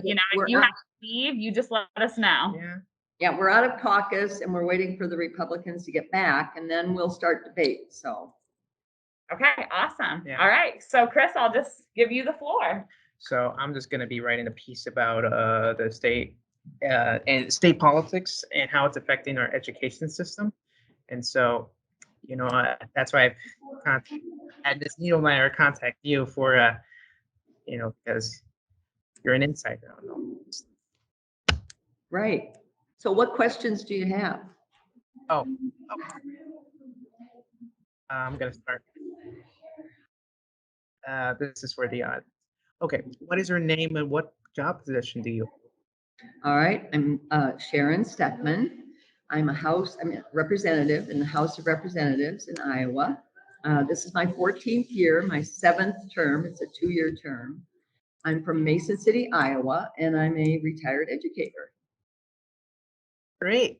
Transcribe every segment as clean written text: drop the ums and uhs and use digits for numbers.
you know, if you have to leave, you just let us know. Yeah, we're out of caucus and we're waiting for the Republicans to get back, and then we'll start debate. So. Okay, awesome. All right. So Chris, I'll just give you the floor. So I'm just going to be writing a piece about the state and state politics and how it's affecting our education system. And so, you know, that's why I've had this Niemeyer contact you for, you know, because you're an insider on all this. Right. So what questions do you have? I'm going to start. This is for the okay. What is your name and what job position do you hold? All right. I'm Sharon Steckmen. I'm a representative in the House of Representatives in Iowa. This is my 14th year, my 7th term. It's a 2-year term. I'm from Mason City, Iowa, and I'm a retired educator. Great.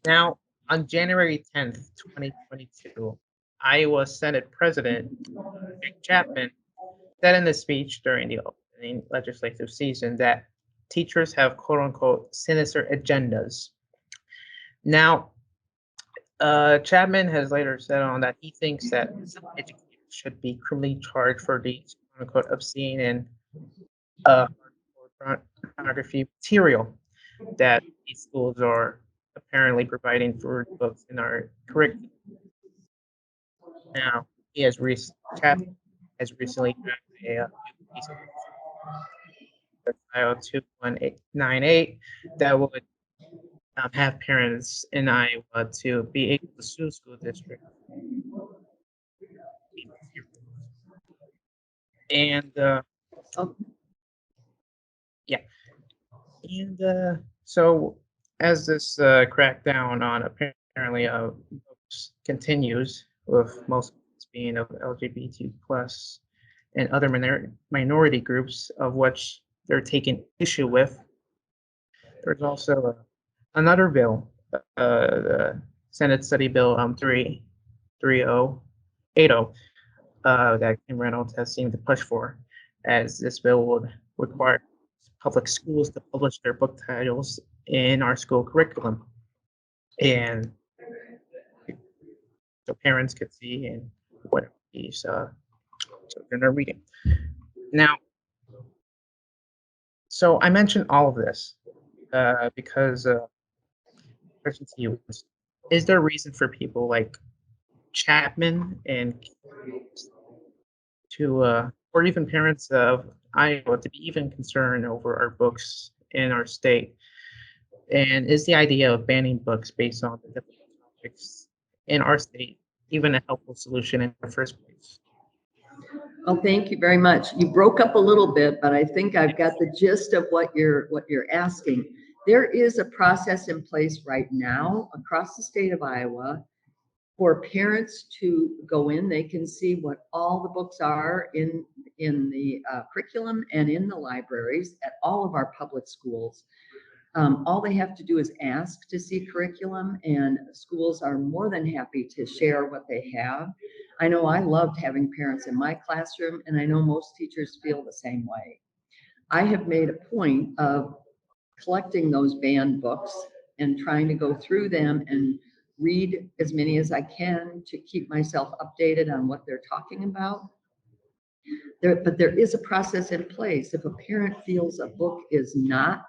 Now, on January 10th, 2022, Iowa Senate President Dick Chapman said in a speech during the opening legislative season that teachers have quote-unquote sinister agendas. Now, Chapman has later said on that he thinks that some educators should be criminally charged for these quote-unquote obscene and pornography material that these schools are apparently providing for books in our curriculum. Now, Chapman has recently drafted a piece of File 2198 that would have parents in Iowa to be able to sue school districts. And so as this crackdown on apparently books continues, with most being of LGBT plus and other minority groups of which they're taking issue with, there's also another bill, the Senate Study Bill 33080, that Kim Reynolds has seemed to push for, as this bill would require public schools to publish their book titles in our school curriculum, and so parents could see and what these children are reading. Now, so I mentioned all of this because question to you is there a reason for people like Chapman and to or even parents of Iowa to be even concerned over our books in our state? And is the idea of banning books based on the difficult topics in our state even a helpful solution in the first place? Well, thank you very much. You broke up a little bit, but I think I've got the gist of what you're asking. There is a process in place right now across the state of Iowa for parents to go in. They can see what all the books are in the curriculum and in the libraries at all of our public schools. All they have to do is ask to see curriculum, and schools are more than happy to share what they have. I know I loved having parents in my classroom, and I know most teachers feel the same way. I have made a point of collecting those banned books and trying to go through them and read as many as I can to keep myself updated on what they're talking about. But there is a process in place. If a parent feels a book is not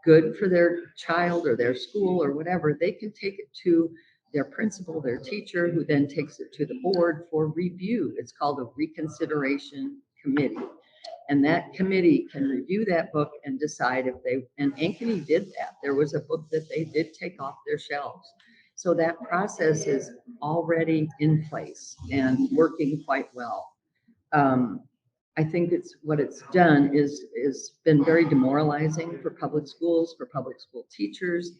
good for their child or their school or whatever, they can take it to their principal, their teacher, who then takes it to the board for review. It's called a reconsideration committee. And that committee can review that book and decide if and Ankeny did that. There was a book that they did take off their shelves. So that process is already in place and working quite well. I think what it's done is been very demoralizing for public schools, for public school teachers,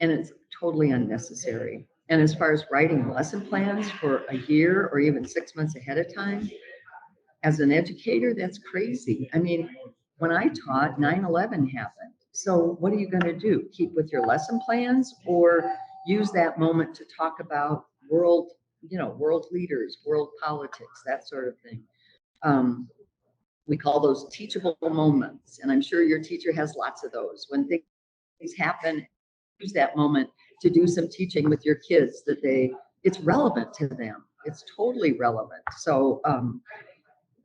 and it's totally unnecessary. And as far as writing lesson plans for a year or even 6 months ahead of time, as an educator, that's crazy. I mean, when I taught, 9/11 happened. So what are you going to do? Keep with your lesson plans or use that moment to talk about world world leaders, world politics, that sort of thing. We call those teachable moments. And I'm sure your teacher has lots of those. When things happen, use that moment to do some teaching with your kids that it's relevant to them. It's totally relevant. So,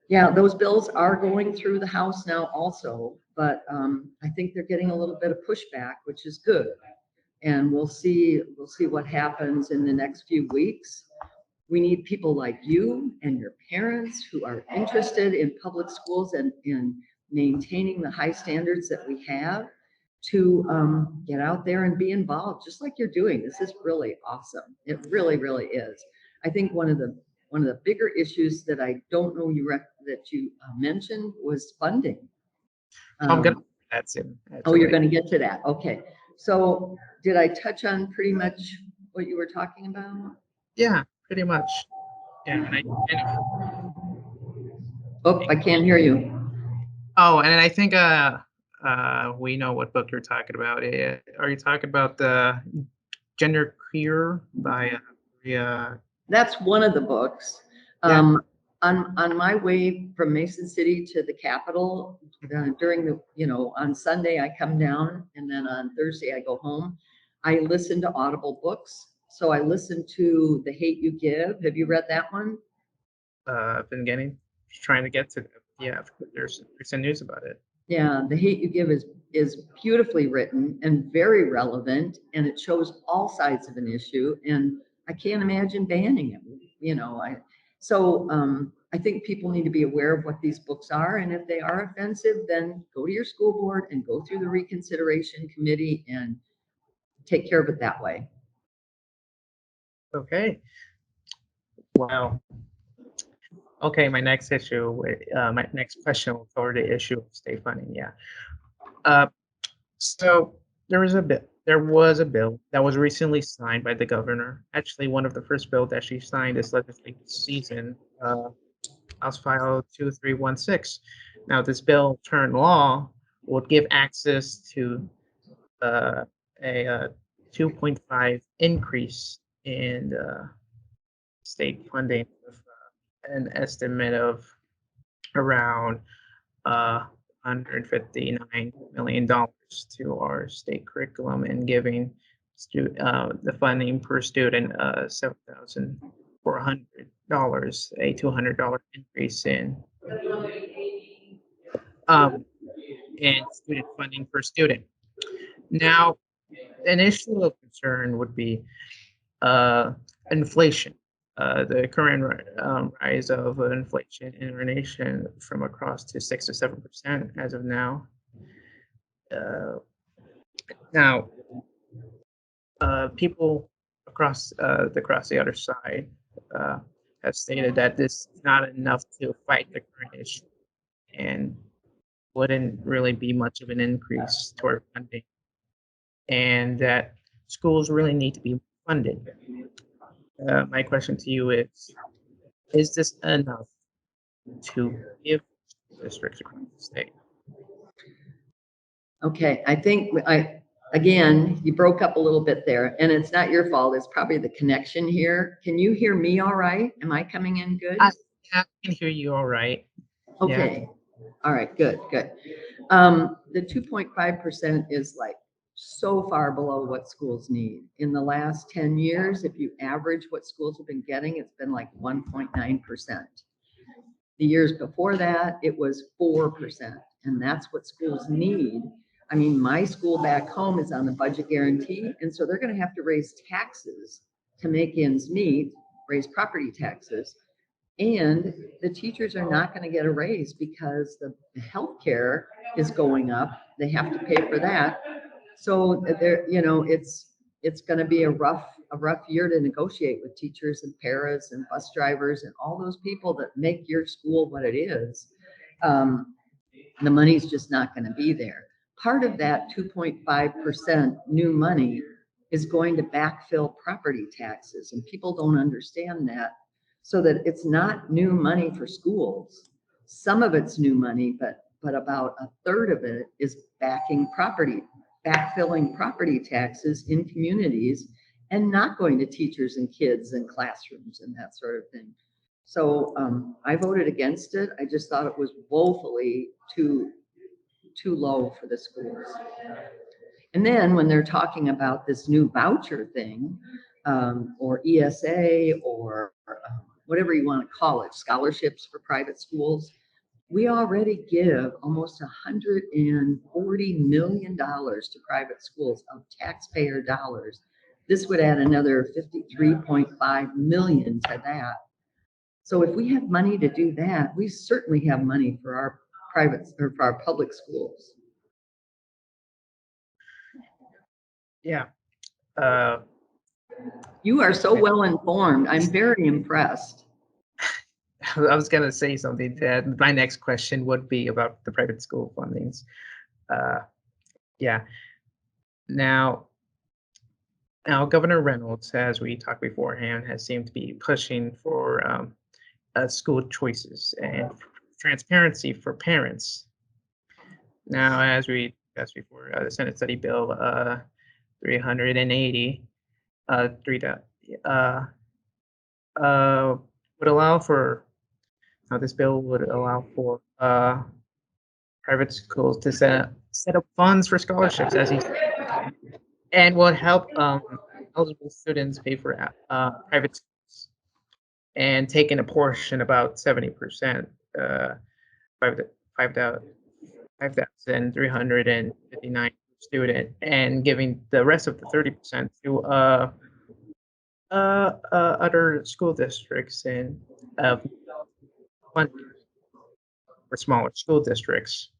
yeah, those bills are going through the House now also, but I think they're getting a little bit of pushback, which is good. And we'll see what happens in the next few weeks. We need people like you and your parents who are interested in public schools and in maintaining the high standards that we have to get out there and be involved, just like you're doing. This is really awesome. It really, really is. I think one of the bigger issues that I don't know that you mentioned was funding. I'm gonna that soon. Oh, you're going to get to that. Okay. So did I touch on pretty much what you were talking about? Yeah, pretty much. Yeah, Oh, I can't hear you. oh, and I think we know what book you're talking about. Are you talking about the Gender Queer by Maria? That's one of the books. Yeah. On my way from Mason City to the Capitol, during on Sunday I come down, and then on Thursday I go home. I listen to Audible books. So I listened to The Hate You Give. Have you read that one? I've been trying to get to it. Yeah, there's some news about it. Yeah, The Hate You Give is beautifully written and very relevant, and it shows all sides of an issue. And I can't imagine banning it. I think people need to be aware of what these books are, and if they are offensive, then go to your school board and go through the reconsideration committee and take care of it that way. Okay. Wow. Okay, my next question will cover the issue of state funding. Yeah. So there was a bill that was recently signed by the governor. Actually, one of the first bills that she signed this legislative season, House File 2316. Now, this bill turned law would give access to a 2.5 increase in state funding with an estimate of around $159 million to our state curriculum and giving the funding per student $7,400, a $200 increase in student funding per student. Now, an issue of concern would be inflation. The current rise of inflation in our nation from across to 6 to 7% as of now. People across the other side have stated that this is not enough to fight the current issue and wouldn't really be much of an increase to our funding, and that schools really need to be funded. My question to you is this enough to give districts across the state? Okay, I think again, you broke up a little bit there, and it's not your fault. It's probably the connection here. Can you hear me all right? Am I coming in good? I can hear you all right. Okay. Yeah. All right, good. The 2.5% is like so far below what schools need. In the last 10 years, if you average what schools have been getting, it's been like 1.9%. The years before that, it was 4%, and that's what schools need. I mean, my school back home is on the budget guarantee, and so they're going to have to raise taxes to make ends meet, raise property taxes. And the teachers are not going to get a raise because the healthcare is going up. They have to pay for that. So it's going to be a rough year to negotiate with teachers and paras and bus drivers and all those people that make your school what it is. The money's just not going to be there. Part of that 2.5% new money is going to backfill property taxes, and people don't understand that. So that it's not new money for schools. Some of it's new money, but about a third of it is backfilling property taxes in communities and not going to teachers and kids and classrooms and that sort of thing. So I voted against it. I just thought it was woefully too low for the schools. And then when they're talking about this new voucher thing, or ESA, or whatever you want to call it, scholarships for private schools, we already give almost $140 million to private schools of taxpayer dollars. This would add another 53.5 million to that. So if we have money to do that, we certainly have money for our private or for our public schools. Yeah. You are so well informed. I'm very impressed. I was gonna say something that my next question would be about the private school fundings. Yeah. Now, Governor Reynolds, as we talked beforehand, has seemed to be pushing for school choices and transparency for parents. Now, as we discussed before, the Senate Study Bill 380 would allow for this bill would allow for private schools to set up funds for scholarships, as he said, and would help eligible students pay for private schools, and taking a portion, about 70%, 5,359 student, and giving the rest of the 30% to other school districts and fund for smaller school districts.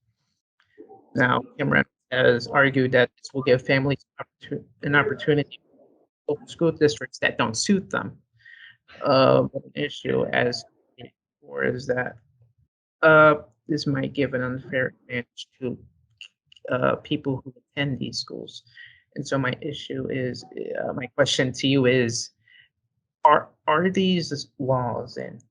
Now, Kim Reynolds has argued that this will give families an opportunity to open school districts that don't suit them. An issue as before is that this might give an unfair advantage to people who attend these schools. And so my question to you is, are these laws and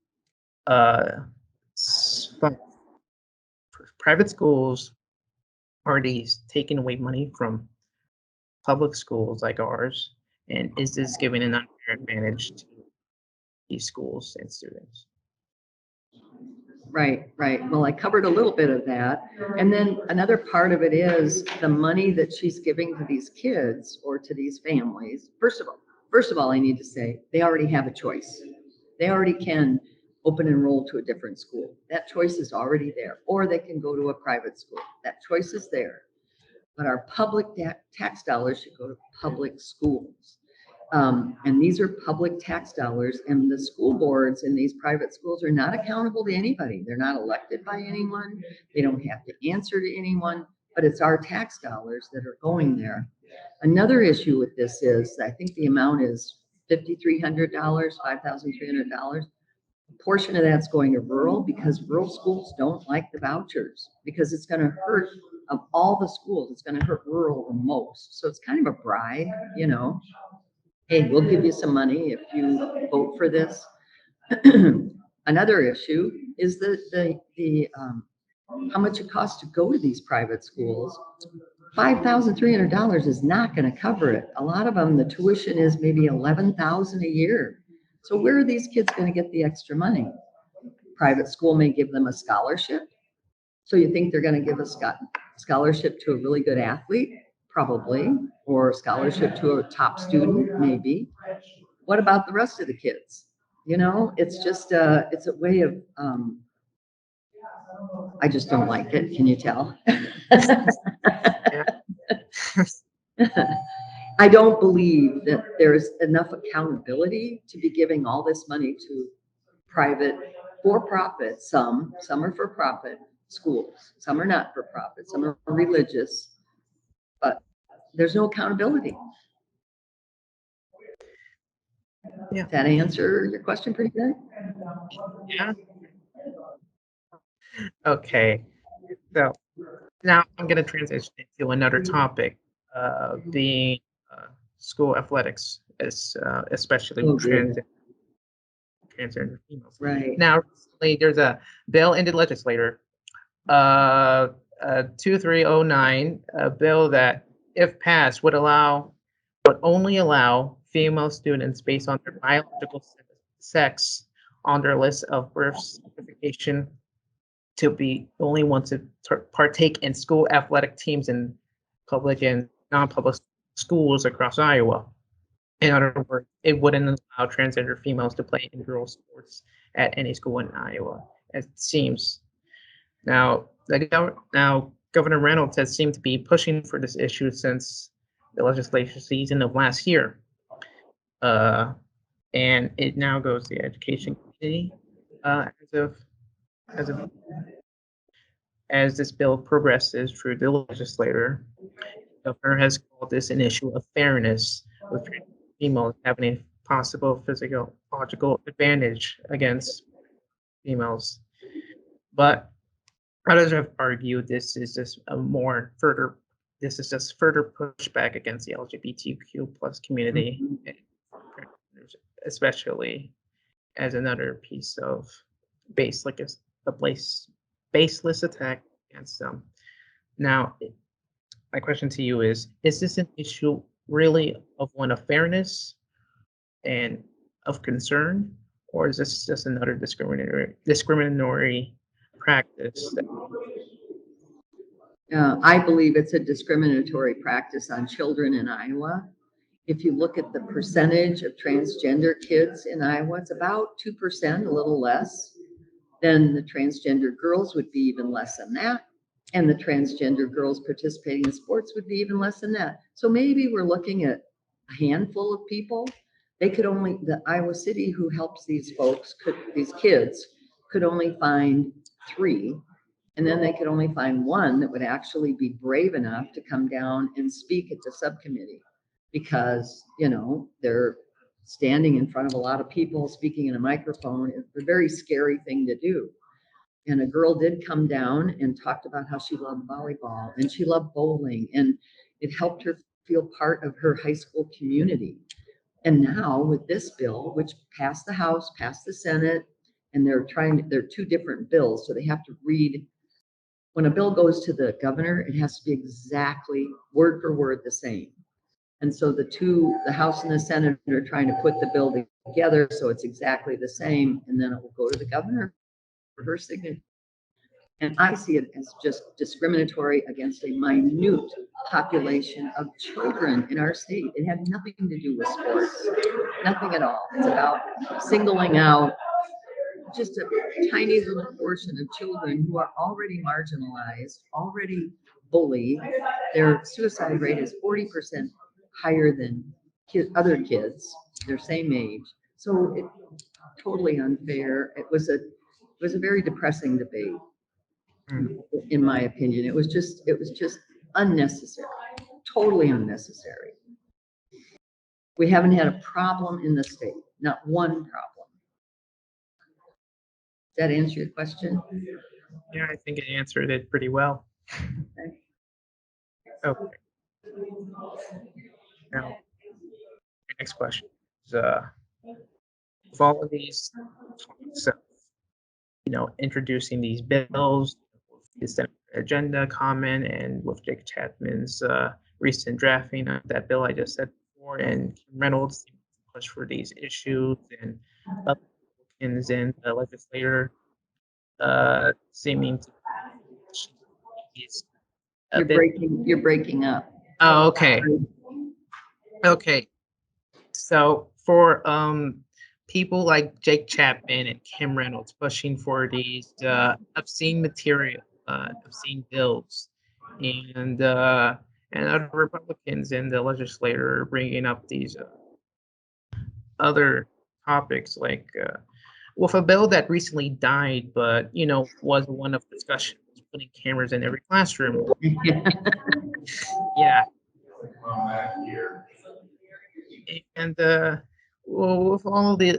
private schools, are these taking away money from public schools like ours? And is this giving an unfair advantage to these schools and students? Right. Well, I covered a little bit of that. And then another part of it is the money that she's giving to these kids or to these families. First of all, I need to say they already have a choice. They already can open enroll to a different school. That choice is already there. Or they can go to a private school. That choice is there. But our public tax dollars should go to public schools. And these are public tax dollars, and the school boards in these private schools are not accountable to anybody. They're not elected by anyone. They don't have to answer to anyone, but it's our tax dollars that are going there. Another issue with this is, I think the amount is $5,300, $5,300. A portion of that's going to rural, because rural schools don't like the vouchers, because it's going to hurt, of all the schools, it's going to hurt rural the most. So it's kind of a bribe, Hey, we'll give you some money if you vote for this. Another issue is the how much it costs to go to these private schools. $5,300 is not going to cover it. A lot of them, the tuition is maybe $11,000 a year. So where are these kids going to get the extra money? Private school may give them a scholarship. So you think they're going to give a scholarship to a really good athlete? Probably. Or a scholarship to a top student? Maybe. What about the rest of the kids? It's just it's a way of, I just don't like it. Can you tell? I don't believe that there's enough accountability to be giving all this money to private, for-profit, some are for-profit schools, some are not for-profit, some are religious, but there's no accountability. Yeah. Does that answer your question pretty good? Yeah. Okay. So now I'm going to transition to another topic, being school athletics, especially transgender females. Right. Now, recently, there's a bill in the legislature, 2309, a bill that, if passed, would only allow female students based on their biological sex on their list of birth certification to be the only ones to partake in school athletic teams in public and non-public schools across Iowa. In other words, it wouldn't allow transgender females to play in girls' sports at any school in Iowa, as it seems. Now, Governor Reynolds has seemed to be pushing for this issue since the legislature season of last year. And it now goes to the education committee as this bill progresses through the legislature. The governor has called this an issue of fairness, with females having a possible physiological advantage against females. But others have argued this is just further pushback against the LGBTQ plus community, especially as another piece of baseless attack against them. Now, my question to you is this an issue really of one of fairness and of concern, or is this just another discriminatory practice? I believe it's a discriminatory practice on children in Iowa. If you look at the percentage of transgender kids in Iowa, it's about 2%, a little less. Then the transgender girls would be even less than that. And the transgender girls participating in sports would be even less than that. So maybe we're looking at a handful of people. The Iowa City who helps these kids could only find 3. And then they could only find 1 that would actually be brave enough to come down and speak at the subcommittee, because, they're standing in front of a lot of people speaking in a microphone. It's a very scary thing to do. And a girl did come down and talked about how she loved volleyball and she loved bowling, and it helped her feel part of her high school community. And now with this bill, which passed the House, passed the Senate, and they're 2 different bills, so they have to read. When a bill goes to the governor, it has to be exactly word for word the same. And so the House and the Senate are trying to put the bill together so it's exactly the same, and then it will go to the governor for her signature. And I see it as just discriminatory against a minute population of children in our state. It had nothing to do with sports, nothing at all. It's about singling out just a tiny little portion of children who are already marginalized, already bullied. Their suicide rate is 40% higher than other kids their same age. So it's totally unfair. It was a very depressing debate, in my opinion. It was just unnecessary, totally unnecessary. We haven't had a problem in the state, not one problem. Does that answer your question? Yeah, I think it answered it pretty well. Okay. Now, next question is, with all of these talks of, introducing these bills, the Senate agenda comment, and with Jake Chapman's recent drafting of that bill I just said before, and Kim Reynolds push for these issues, and Republicans in the legislature seeming to You're breaking up. Oh, okay. Okay. So for people like Jake Chapman and Kim Reynolds pushing for these obscene material, obscene bills, and other Republicans in the legislature bringing up these other topics, like with a bill that recently died, but was one of discussion, putting cameras in every classroom. Yeah. And with all of this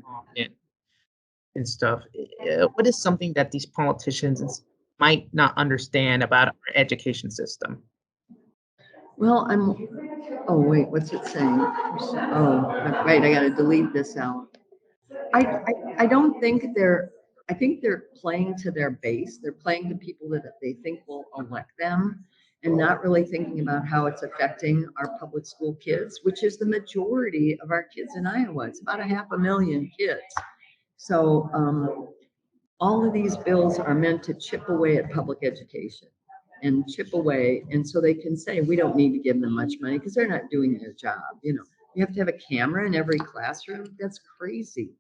talk and stuff, what is something that these politicians might not understand about our education system? Well, oh wait, what's it saying? Oh, right, I gotta delete this out. I don't think I think they're playing to their base. They're playing to people that they think will elect them. and not really thinking about how it's affecting our public school kids, which is the majority of our kids in Iowa. It's about 500,000 kids. So all of these bills are meant to chip away at public education and chip away. And so they can say, we don't need to give them much money because they're not doing their job. You know, you have to have a camera in every classroom. That's crazy.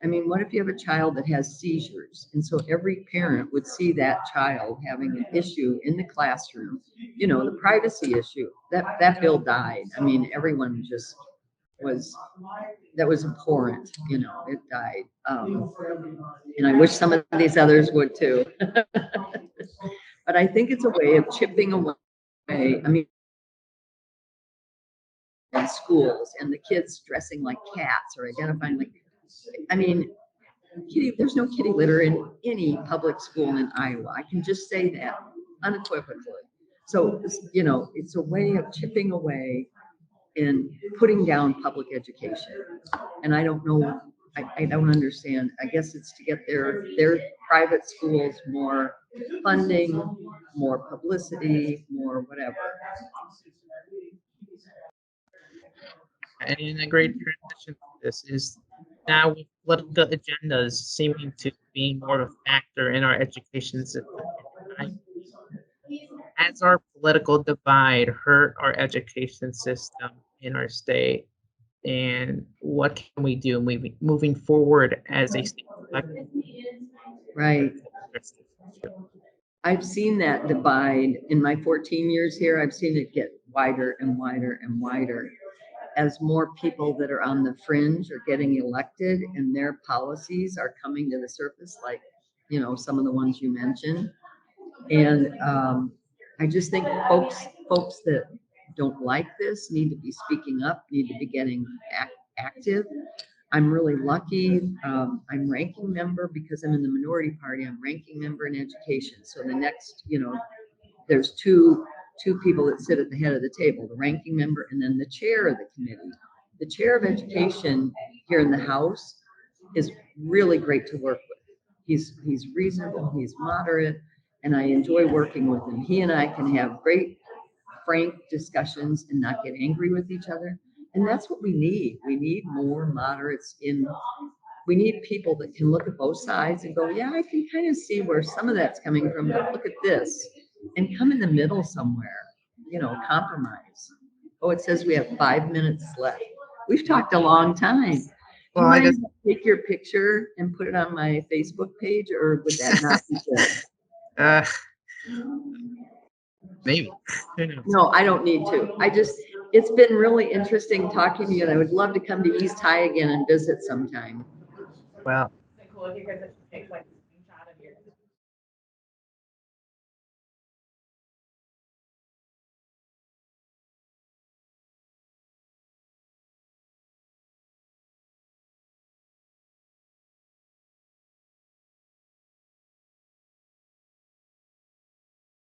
I mean, what if you have a child that has seizures? And so every parent would see that child having an issue in the classroom, you know, the privacy issue. That bill died. I mean, everyone just that was abhorrent, you know, it died. And I wish some of these others would too. But I think it's a way of chipping away. I mean, in schools and the kids dressing like cats or identifying like, I mean, there's no kitty litter in any public school in Iowa. I can just say that unequivocally. So, you know, it's a way of chipping away and putting down public education. And I don't know, I don't understand. I guess it's to get their private schools more funding, more publicity, more whatever. And a great transition to this is now with political agendas seeming to be more of a factor in our education system. Has our political divide hurt our education system in our state? And what can we do moving forward as a state? Right. I've seen that divide in my 14 years here. I've seen it get wider and wider and wider as more people that are on the fringe are getting elected and their policies are coming to the surface, like, you know, some of the ones you mentioned. And I just think folks that don't like this need to be speaking up, need to be getting active. I'm really lucky. I'm ranking member because I'm in the minority party. I'm ranking member in education. So the next, you know, there's two people that sit at the head of the table, the ranking member and then the chair of the committee. The chair of education here in the House is really great to work with. He's reasonable, he's moderate, and I enjoy working with him. He and I can have great, frank discussions and not get angry with each other. And that's what we need. We need more moderates we need people that can look at both sides and go, yeah, I can kind of see where some of that's coming from, but look at this. And come in the middle somewhere, you know, compromise. Oh, it says we have 5 minutes left. We've talked a long time. Well, I just take your picture and put it on my Facebook page, or would that not be good? Maybe. No, I don't need to. It's been really interesting talking to you, and I would love to come to East High again and visit sometime. Well, Cool if you guys take like